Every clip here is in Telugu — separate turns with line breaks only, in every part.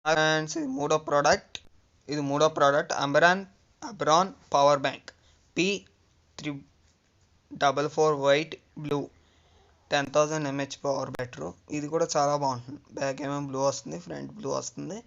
అండ్ ఇది మూడో product Ambrane power bank P344 white blue 10,000 mAh power battery. ఇది కూడా చాలా బాగుంటుంది. బ్యాక్ ఏమో బ్లూ వస్తుంది, ఫ్రంట్ బ్లూ వస్తుంది.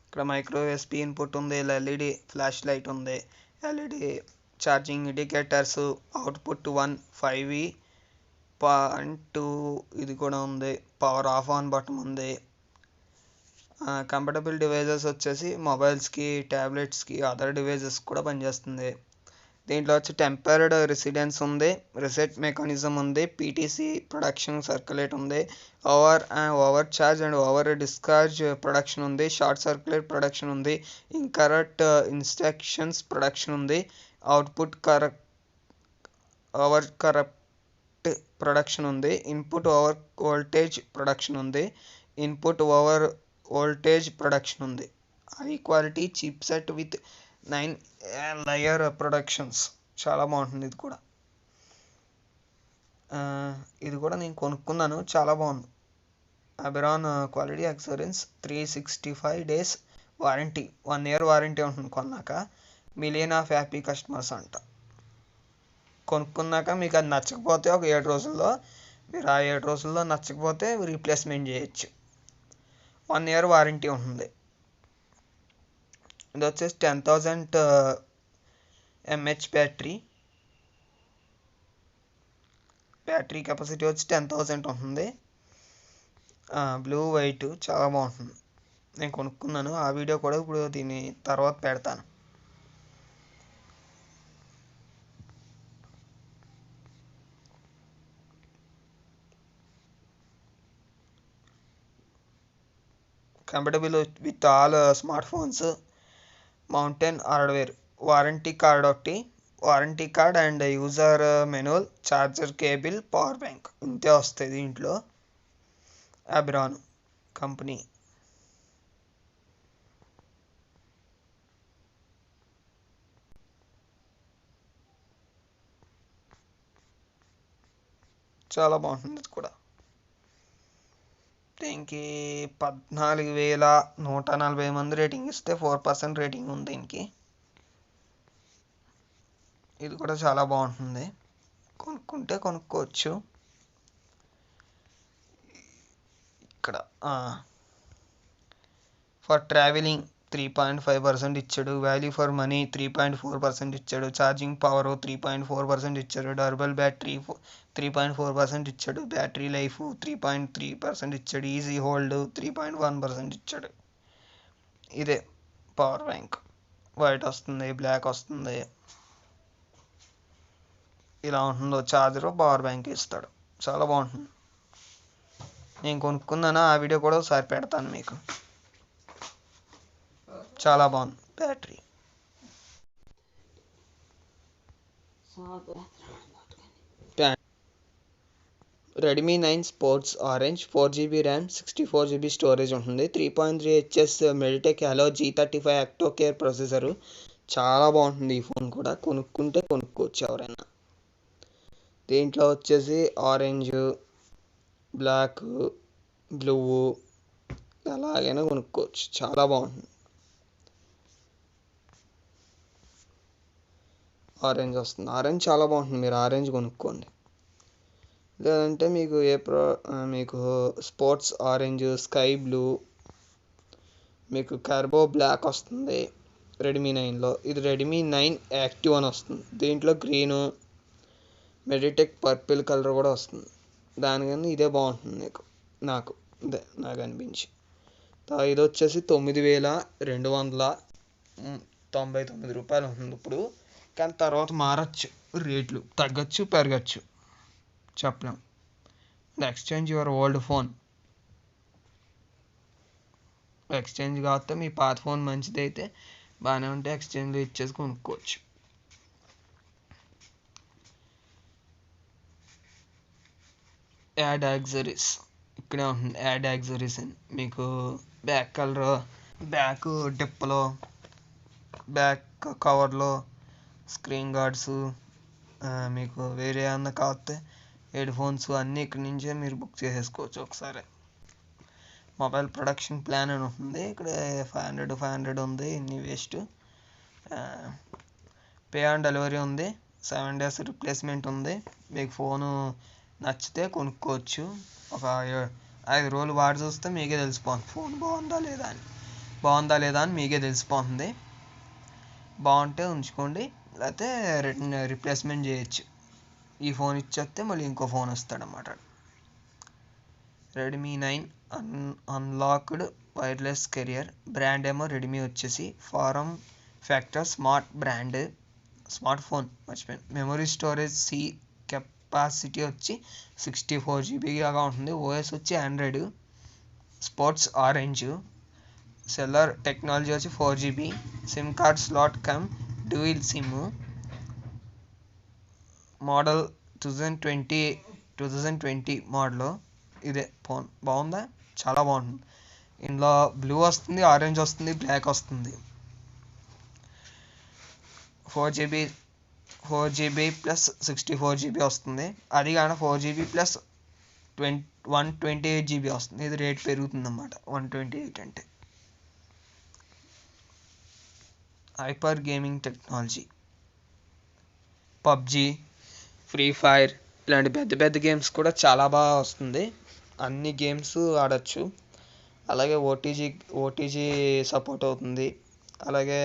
ఇక్కడ మైక్రో ఎస్పీ ఇన్పుట్ ఉంది, ఎల్ఈడి ఫ్లాష్ లైట్ ఉంది, LED charging indicators, output 1 5V.2 ఇది కూడా ఉంది. పవర్ ఆఫ్ ఆన్ బటన్ ఉంది. కంపాటబుల్ డివైజెస్ వచ్చేసి మొబైల్స్కి, ట్యాబ్లెట్స్కి, అదర్ డివైజెస్ కూడా పనిచేస్తుంది. దీంట్లో వచ్చి టెంపర్డ్ రెసిడెన్స్ ఉంది, రిసెట్ మెకానిజం ఉంది, పీటీసీ ప్రొడక్షన్ సర్క్యులేట్ ఉంది, over charge and over discharge production ఉంది, షార్ట్ సర్క్యులేట్ ప్రొడక్షన్ ఉంది, ఇన్కరెక్ట్ ఇన్స్ట్రక్షన్స్ ప్రొడక్షన్ ఉంది, అవుట్పుట్ ఓవర్ కరప్ట్ ప్రొడక్షన్ ఉంది, ఇన్పుట్ ఓవర్ వోల్టేజ్ ప్రొడక్షన్ ఉంది, ఇన్పుట్ ఓవర్ వోల్టేజ్ ప్రొడక్షన్ ఉంది. High quality chip set with 9 layer productions. చాలా బాగుంటుంది. ఇది కూడా నేను కొనుక్కున్నాను, చాలా బాగుంది. Ambrane quality assurance 365 days warranty, 1 year warranty ఉంటుంది కొన్నాక. మిలియన్ ఆఫ్ హ్యాపీ కస్టమర్స్ అంట. కొనుక్కున్నాక మీకు అది నచ్చకపోతే ఒక 7 రోజుల్లో, మీరు ఆ 7 రోజుల్లో నచ్చకపోతే రీప్లేస్మెంట్ చేయొచ్చు. 1 year వారంటీ ఉంటుంది. ఇది వచ్చేసి 10,000 mAh బ్యాటరీ కెపాసిటీ వచ్చి 10,000 ఉంటుంది. బ్లూ వైట్ చాలా బాగుంటుంది. నేను కొనుక్కున్నాను, ఆ వీడియో కూడా ఇప్పుడు దీని తర్వాత పెడతాను. Compatible with all smart phones, mountain hardware, warranty card ఒకటి, warranty card and user manual, charger cable, power bank, ఇంతే వస్తాయి దీంట్లో. అబ్రాన్ కంపెనీ. చాలా బాగుంటుంది. ఇది కూడా దీనికి 14,140 మంది రేటింగ్ ఇస్తే 4% రేటింగ్ ఉంది దీనికి. ఇది కూడా చాలా బాగుంటుంది, కొనుక్కుంటే కొనుక్కోవచ్చు. ఇక్కడ ఫర్ ట్రావెలింగ్ 3.5% ఇచ్చాడు, వాల్యూ ఫర్ మనీ 3.4% ఇచ్చాడు, ఛార్జింగ్ పవర్ 3.4% ఇచ్చాడు, డర్బల్ బ్యాటరీ 3.4% ఇచ్చాడు, బ్యాటరీ లైఫ్ 3.3% ఇచ్చాడు, ఈజీ హోల్డ్ 3.1% ఇచ్చాడు. ఇదే పవర్ బ్యాంక్. వైట్ వస్తుంది, బ్లాక్ వస్తుంది, ఇలా ఉంటుందో. ఛార్జర్, పవర్ బ్యాంక్ ఇస్తాడు. చాలా బాగుంటుంది. నేను కొనుక్కున్నాను, ఆ వీడియో కూడా ఒకసారి పెడతాను మీకు. చాలా బాగుంది battery. Redmi 9 sports orange 4GB RAM, 64GB storage ఉంటుంది. 3.3 మెడిటెక్ హలో G35 ఆక్టోకేర్ ప్రాసెసరు. చాలా బాగుంటుంది ఈ ఫోన్ కూడా. కొనుక్కుంటే కొనుక్కోవచ్చు ఎవరైనా. దీంట్లో వచ్చేసి ఆరెంజ్, బ్లాక్, బ్లూ ఎలాగైనా కొనుక్కోవచ్చు. చాలా బాగుంటుంది. ఆరెంజ్ వస్తుంది, ఆరెంజ్ చాలా బాగుంటుంది. మీరు ఆరెంజ్ కొనుక్కోండి. లేదంటే మీకు స్పోర్ట్స్ ఆరెంజ్, స్కై బ్లూ, మీకు కర్బో బ్లాక్ వస్తుంది రెడ్మీ 9లో. ఇది రెడ్మీ 9 యాక్టివ్ అని వస్తుంది. దీంట్లో గ్రీను, మెడిటెక్ పర్పుల్ కలర్ కూడా వస్తుంది. దానికన్నా ఇదే బాగుంటుంది నాకు అనిపించి. ఇది వచ్చేసి 9,299 రూపాయలు ఉంటుంది ఇప్పుడు. కానీ తర్వాత మారచ్చు, రేట్లు తగ్గచ్చు, పెరగచ్చు, చెప్పలేం. Exchange your old phone. Exchange కాకపోతే మీ పాత ఫోన్ మంచిది అయితే బాగానే ఉంటే ఎక్స్చేంజ్లో ఇచ్చేసి కొనుక్కోవచ్చు. యాడ్ యాక్సరీస్ ఇక్కడే ఉంటుంది. యాడ్ యాక్సరీస్ అని మీకు బ్యాక్ డిప్పలో, బ్యాక్ కవర్లో, స్క్రీన్ గార్డ్స్, మీకు వేరే ఏమన్నా కాకపోతే హెడ్ ఫోన్స్ అన్నీ ఇక్కడి నుంచే మీరు బుక్ చేసేసుకోవచ్చు ఒకసారి. మొబైల్ ప్రొడక్షన్ ప్లాన్ అని ఉంటుంది. ఇక్కడ 500 ఉంది, ఇన్ని వేస్ట్. పే ఆన్ డెలివరీ ఉంది, 7 days రిప్లేస్మెంట్ ఉంది. మీకు ఫోను నచ్చితే కొనుక్కోవచ్చు. ఒక 5 రోజులు వాడి చూస్తే మీకే తెలిసిపోతుంది ఫోన్ బాగుందా లేదా అని మీకే తెలిసిపోతుంది. బాగుంటే ఉంచుకోండి, లేకపోతే రిప్లేస్మెంట్ చేయొచ్చు. ఈ ఫోన్ ఇచ్చేస్తే మళ్ళీ ఇంకో ఫోన్ వస్తాడన్నమాట. Redmi 9 unlocked wireless carrier. Brand ఏమో రెడ్మీ వచ్చేసి. ఫారం ఫ్యాక్టర్ స్మార్ట్ ఫోన్ మర్చిపోయాను. మెమరీ స్టోరేజ్ కెపాసిటీ వచ్చి 64 GB దాకా ఉంటుంది. ఓఎస్ వచ్చి Android. Sports orange. Seller technology వచ్చి 4 GB. SIM card slot come dual SIM. Model 2020 model. ఇదే ఫోన్ బాగుందా? చాలా బాగుంటుంది. ఇందులో బ్లూ వస్తుంది, ఆరెంజ్ వస్తుంది, బ్లాక్ వస్తుంది. 4 GB ప్లస్ 64 GB వస్తుంది. అది కానీ 4 GB ప్లస్ 128 GB వస్తుంది. ఇది రేట్ పెరుగుతుంది అన్నమాట. 128 అంటే hyper gaming technology. PUBG, free fire ఇలాంటి పెద్ద పెద్ద గేమ్స్ కూడా చాలా బాగా వస్తుంది. అన్ని గేమ్స్ ఆడచ్చు. అలాగే ఓటీజీ సపోర్ట్ అవుతుంది. అలాగే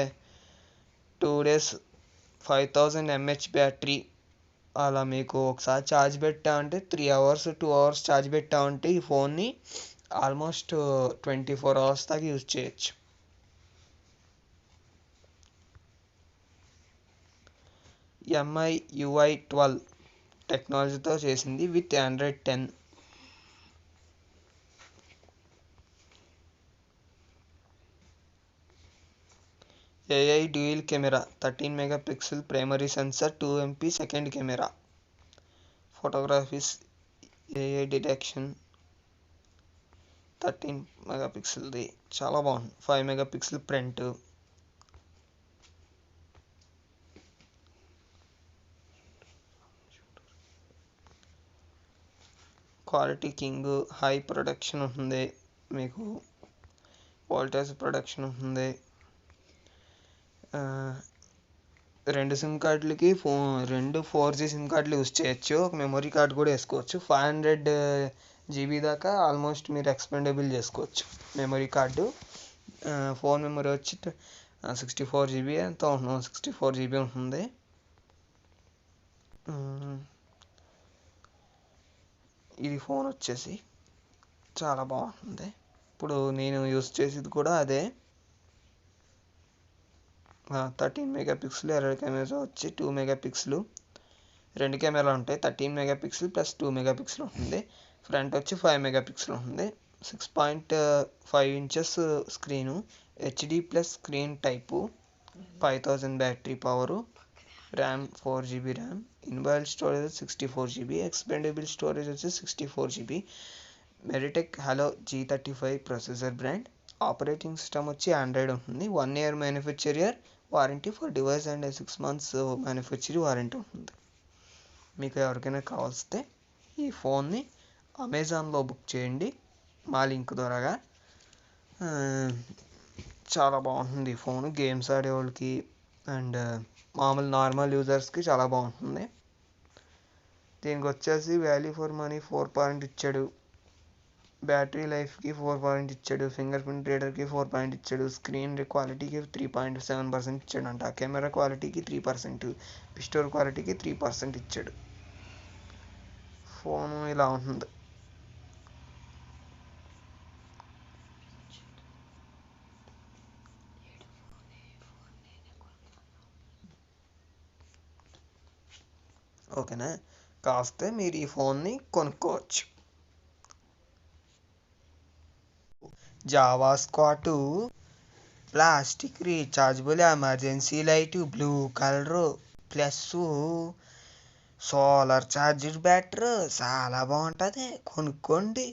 2 days 5000 mAh బ్యాటరీ. అలా మీకు ఒకసారి ఛార్జ్ పెట్టామంటే 3 hours 2 hours ఛార్జ్ పెట్టామంటే ఈ ఫోన్ని ఆల్మోస్ట్ 24 hours దాకా యూజ్ చేయొచ్చు. MI UI 12 టెక్నాలజీతో చేసింది with Android 10. AI dual camera, 13 MP primary censor, 2 MP second camera. Photographies AI detection 13 MP, చాలా బాగుంది. 5 MP front. Quality king. High production ఉంటుంది, మీకు వోల్టేజ్ ప్రొడక్షన్ ఉంటుంది. 2 సిమ్ కార్డులకి 4G సిమ్ కార్డులు యూజ్ చేయొచ్చు. ఒక మెమరీ కార్డు కూడా వేసుకోవచ్చు. 500 GB దాకా ఆల్మోస్ట్ మీరు ఎక్స్పెండబుల్ చేసుకోవచ్చు మెమరీ కార్డు. ఫోన్ మెమరీ వచ్చి 64 GB ఎంతో ఉంటుంది, 64 GB ఉంటుంది. ఇది ఫోన్ వచ్చేసి చాలా బాగుంటుంది. ఇప్పుడు నేను యూజ్ చేసేది కూడా అదే. 13 MP, ఎర్రర్ కెమెరా వచ్చి 2 MP. 2 కెమెరాలు ఉంటాయి. 13 MP ప్లస్ 2 MP ఉంటుంది. ఫ్రంట్ వచ్చి 5 MP ఉంటుంది. 6.5 inches screen. HD plus screen type. 5000 battery power. RAM 4 GB RAM. Inbuilt storage 64 GB. Expendable storage వచ్చి 64 GB. Meditech hello G35 processor brand. Operating system వచ్చి ఆండ్రాయిడ్ ఉంటుంది. 1 year manufacturer warranty for device and 6 months manufacturing warranty ఉంటుంది. మీకు ఎవరికైనా కావాల్స్తే ఈ ఫోన్ని అమెజాన్లో బుక్ చేయండి మా లింక్ ద్వారాగా. చాలా బాగుంటుంది ఈ ఫోన్. గేమ్స్ ఆడేవాళ్ళకి అండ్ మామూలు నార్మల్ యూజర్స్కి చాలా బాగుంటుంది. దీనికి వచ్చేసి వాల్యూ ఫర్ మనీ 4 పాయింట్ ఇచ్చాడు. బ్యాటరీ లైఫ్కి 4 పాయింట్ ఇచ్చాడు. ఫింగర్ ప్రింట్ రీడర్కి 4 పాయింట్ ఇచ్చాడు. స్క్రీన్ క్వాలిటీకి 3.7% ఇచ్చాడంట. కెమెరా క్వాలిటీకి 3%, పిక్చర్ క్వాలిటీకి 3% ఇచ్చాడు. ఫోన్ ఇలా ఉంటుంది. ఓకేనా? కాస్తే మీరు ఈ ఫోన్ని కొనుక్కోవచ్చు. జావా స్క్వాట్, plastic rechargeable emergency light, blue colour plus solar charger battery చాలా బాగుంటుంది. కొనుక్కోండి.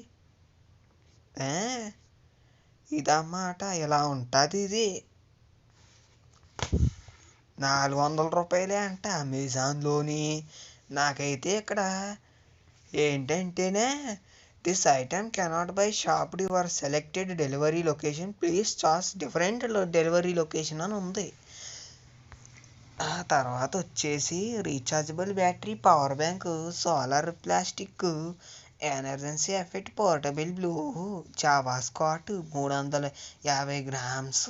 ఇదన్నమాట, ఇలా ఉంటుంది. ఇది 400 రూపాయలే అంట అమెజాన్లోని. నాకైతే ఇక్కడ ఏంటంటేనే this item cannot by shipped your selected delivery location, please charge different delivery location అని ఉంది. ఆ తర్వాత వచ్చేసి rechargeable battery, power bank, solar, plastic, emergency effect, portable blue, జావా స్కాట్ 350 గ్రామ్స్.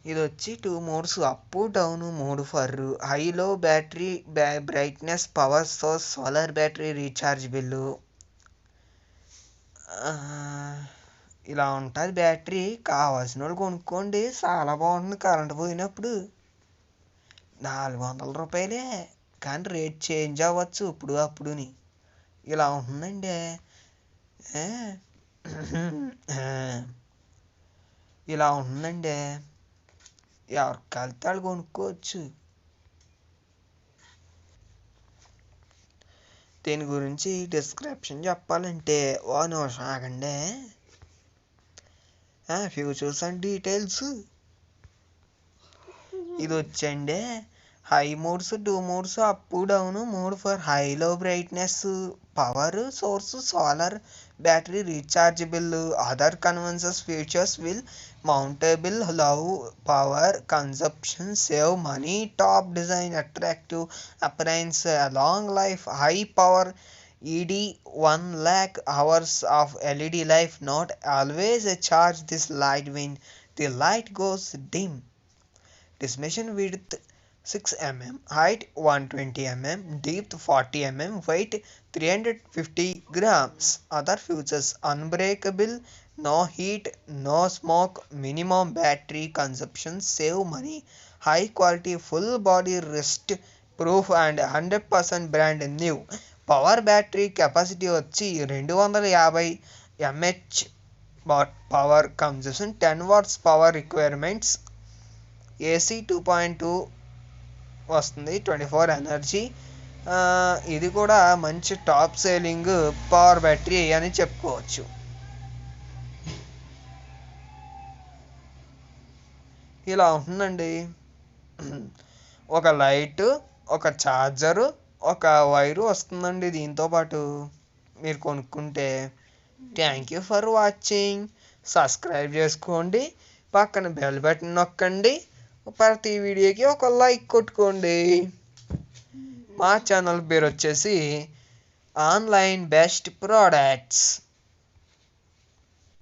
ఇది వచ్చి 2 modes, up down mode for high low battery brightness, power source, solar battery, recharge bill. ఇలా ఉంటుంది బ్యాటరీ. కావాల్సిన వాళ్ళు కొనుక్కోండి, చాలా బాగుంటుంది. కరెంట్ పోయినప్పుడు 400 రూపాయలే, కానీ రేట్ చేంజ్ అవ్వచ్చు ఇప్పుడు అప్పుడుని. ఇలా ఉంటుందండి. ఇలా ఉంటుందండి. ఎవరికి కలితే వాళ్ళు కొనుక్కోవచ్చు. దీని గురించి డిస్క్రిప్షన్ చెప్పాలంటే ఓ నిమిషం ఆగండి. Futures and details. ఇది వచ్చండి high modes, 2 modes, up down mode for high low brightness, power source, solar battery, rechargeable, other conveniences features will mountable, love power consumption, save money, top design, attractive appearance, long life, high power ED 1 lakh hours of LED life, not always charge this light when the light goes dim. Dimension width 6 mm, height 120 mm, depth 40 mm, weight 350 grams. Other features: unbreakable, no heat, no smoke, minimum battery consumption, save money, high quality, full body rest proof and 100% brand new. Power battery capacity వచ్చి 250 mAh power consumption, 10 watts power requirements, AC 2.2 వస్తుంది, 24 ఎనర్జీ. ఇది కూడా మంచి టాప్ సేలింగ్ పవర్ బ్యాటరీ అని చెప్పుకోవచ్చు. ఇలా ఉంటుందండి. ఒక లైట్, ఒక ఛార్జరు, ఒక వైరు వస్తుందండి దీంతో పాటు మీరు కొనుక్కుంటే. Thank you for watching. Subscribe చేసుకోండి, పక్కన బెల్ బటన్ నొక్కండి, ప్రతి వీడియోకి ఒక లైక్ కొట్టుకోండి. మా ఛానల్ పేరు వచ్చేసి ఆన్లైన్ బెస్ట్ ప్రోడక్ట్స్.